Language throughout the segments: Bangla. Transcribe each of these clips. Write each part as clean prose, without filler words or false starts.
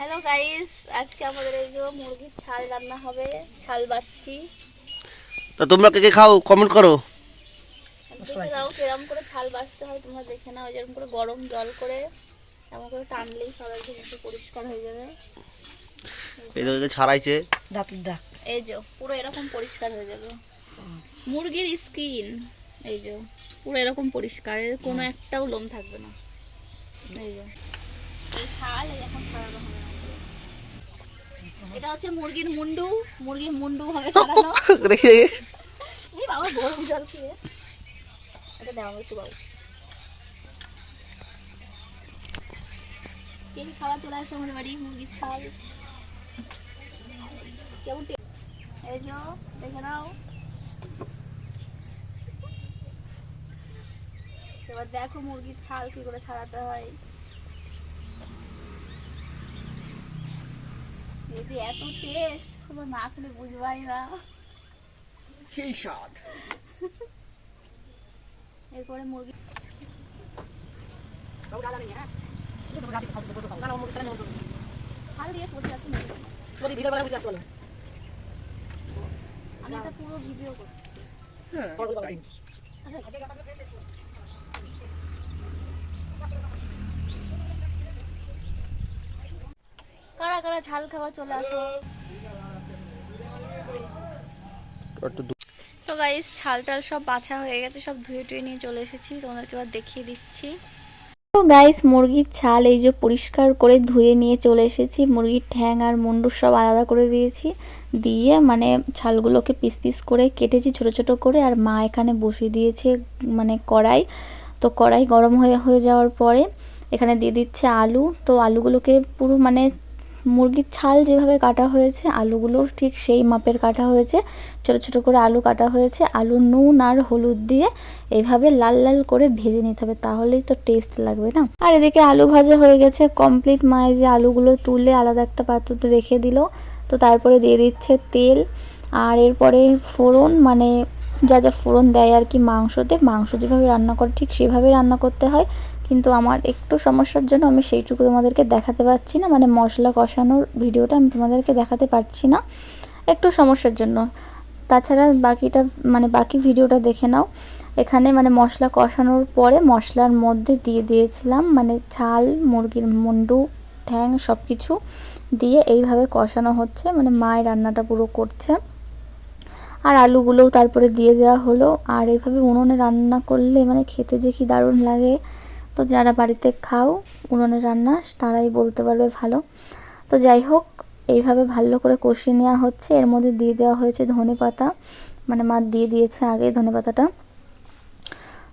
হ্যালো গাইস, আজকে আমাদের এই যে মুরগির ছাল রান্না হবে। ছাল বাচ্চি। তো তোমরা কে কে খাও কমেন্ট করো। দেখে নাও কিরকম করে ছাল বাছতে হয়, তোমরা দেখে নাও। যেরকম করে গরম জল করে এমন করে টানলেই সবাই কিন্তু পরিষ্কার হয়ে যাবে। এই তো ছাড়াইছে ডাক এই যে পুরো এরকম পরিষ্কার হয়ে যাবে মুরগির স্কিন। এই যে পুরো এরকম পরিষ্কার, এর কোনো একটাও লোম থাকবে না। এই যে এই ছাল এখন ছাড়ানো হবে না। এটা হচ্ছে মুরগির মুন্ডু হবে ছাড়ানো। দেখি এই বাবা গরম জল খেয়ে এটা দেওয়া হচ্ছে বাবু। কে খাওয়া চলে আসে আমাদের বাড়ি মুরগির ছাল। কেমন এই যে দেখে নাও। এবার দেখো মুরগির ছাল কি করে ছাড়াতে হয়। এই যে এত টেস্ট, তোমরা না খেলে বুঝবাই না। সেই স্বাদ। এরপরে মুরগি ছাল দিয়ে করতে আছে। আমি এটা পুরো ভিডিও করছি। কারা কারা ঝাল খাওয়া চলে আসো। তো গাইস, ছাল টাল সব বাছা হয়ে গেছে, সব ধুয়ে টুয়ে নিয়ে চলে এসেছি, তোমাদেরকে এবার দেখিয়ে দিচ্ছি। তো গাইস, মুরগির ছাল এই যে পরিষ্কার করে ধুয়ে নিয়ে চলে এসেছি। মুরগির ঠ্যাং আর মুন্ডু সব আলাদা করে দিয়েছি, দিয়ে মানে ছালগুলোকে পিস পিস করে কেটেছি ছোট ছোট করে। আর মা এখানে বসিয়ে দিয়েছে মানে কড়াই। তো কড়াই গরম হয়ে যাওয়ার পরে এখানে দিয়ে দিচ্ছে আলু। তো আলুগুলোকে পুরো মানে মুরগির ছাল যেভাবে কাটা হয়েছে আলুগুলো ঠিক সেই মাপের কাটা হয়েছে, ছোট ছোট করে আলু কাটা হয়েছে। আলু নুন আর হলুদ দিয়ে এইভাবে লাল লাল করে ভেজে নিতে হবে, তাহলেই তো টেস্ট লাগবে না। আর এদিকে আলু ভাজা হয়ে গেছে কমপ্লিট। মায়ে যে আলুগুলো তুলে আলাদা একটা পাত্রতে রেখে দিল। তো তারপরে দিয়ে দিচ্ছে তেল, আর এরপরে ফোড়ন, মানে যা যা ফোড়ন দেয় আর কি মাংসতে। মাংস যেভাবে রান্না করে ঠিক সেভাবে রান্না করতে হয়, কিন্তু আমার একটু সমস্যার জন্য আমি সেইটুকু তোমাদেরকে দেখাতে পারছি না, মানে মশলা কষানোর ভিডিওটা আমি তোমাদেরকে দেখাতে পারছি না একটু সমস্যার জন্য। তাছাড়া বাকিটা মানে বাকি ভিডিওটা দেখে নাও। এখানে মানে মশলা কষানোর পরে মশলার মধ্যে দিয়ে দিয়েছিলাম মানে ছাল, মুরগির মুন্ডু, ঠ্যাং সব কিছু দিয়ে এইভাবে কষানো হচ্ছে, মানে মায়ের রান্নাটা পুরো করছে। আর আলুগুলোও তারপরে দিয়ে দেওয়া হলো। আর এইভাবে উনুনে রান্না করলে মানে খেতে যে কি দারুণ লাগে। তো যারা বাড়িতে খাও উনুনের রান্না তারাই বলতে পারবে ভালো। তো যাই হোক, এইভাবে ভালো করে কষিয়ে নেওয়া হচ্ছে। এর মধ্যে দিয়ে দেওয়া হয়েছে ধনেপাতা, মানে মা দিয়ে দিয়েছে আগে ধনেপাতাটা।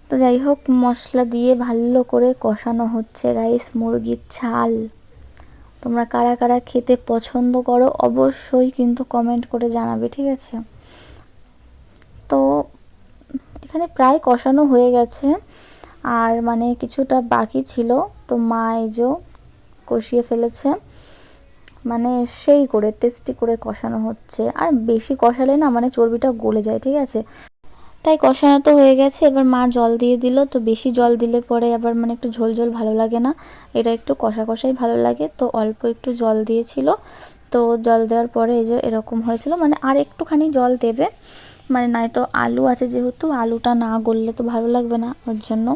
তো যাই হোক, মশলা দিয়ে ভালো করে কষানো হচ্ছে গাইস মুরগির ছাল। তোমরা কারা কারা খেতে পছন্দ করো অবশ্যই কিন্তু কমেন্ট করে জানাবে, ঠিক আছে? তো এখানে প্রায় কষানো হয়ে গেছে, আর মানে কিছুটা বাকি ছিল। তো মা এই যে কষিয়ে ফেলেছে, মানে সেই করে টেস্টি করে কষানো হচ্ছে। আর বেশি কষালে না মানে চর্বিটা গলে যায়, ঠিক আছে? তাই কষানো তো হয়ে গেছে, এবার মা জল দিয়ে দিল। তো বেশি জল দিলে পরে আবার মানে একটু ঝোল ঝোল ভালো লাগে না, এটা একটু কষা কষাই ভালো লাগে। তো অল্প একটু জল দিয়েছিল। তো জল দেওয়ার পরে এই যে এরকম হয়েছিল, মানে আর একটুখানি জল দেবে, মানে নাই তো আলু আছে যেহেতু আলুটা না গললে তো ভালো লাগবে না, ওর জন্য।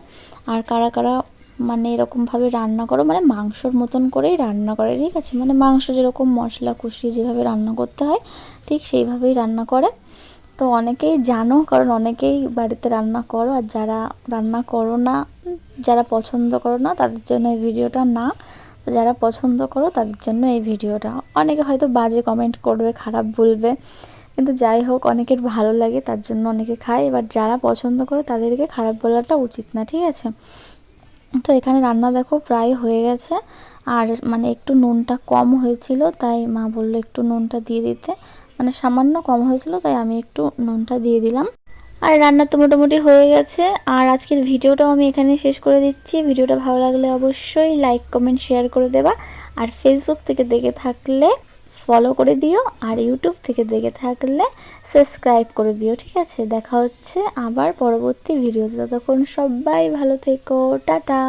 আর কারা কারা মানে এরকমভাবে রান্না করো, মানে মাংসর মতন করেই রান্না করে, ঠিক আছে? মানে মাংস যেরকম মশলা কষিয়ে যেভাবে রান্না করতে হয় ঠিক সেইভাবেই রান্না করে। তো অনেকেই জানো, কারণ অনেকেই বাড়িতে রান্না করো। আর যারা রান্না করো না, যারা পছন্দ করো না তাদের জন্য এই ভিডিওটা না। তো যারা পছন্দ করো তাদের জন্য এই ভিডিওটা। অনেকে হয়তো বাজে কমেন্ট করবে, খারাপ বলবে, কিন্তু যাই হোক অনেকের ভালো লাগে তার জন্য অনেকে খায়। এবার যারা পছন্দ করে তাদেরকে খারাপ বলাটা উচিত না, ঠিক আছে? তো এখানে রান্না দেখো প্রায় হয়ে গেছে। আর মানে একটু নুনটা কম হয়েছিল, তাই মা বললো একটু নুনটা দিয়ে দিতে, মানে সামান্য কম হয়েছিল তাই আমি একটু নুনটা দিয়ে দিলাম। আর রান্না তো মোটামুটি হয়ে গেছে। আর আজকের ভিডিওটাও আমি এখানে শেষ করে দিচ্ছি। ভিডিওটা ভালো লাগলে অবশ্যই লাইক কমেন্ট শেয়ার করে দেবা। আর ফেসবুক থেকে দেখে থাকলে ফলো করে দিও, আর ইউটিউব থেকে দেখে থাকলে সাবস্ক্রাইব করে দিও, ঠিক আছে? দেখা হচ্ছে আবার পরবর্তী ভিডিওতে। ততক্ষণ সবাই ভালো থেকো, টাটা।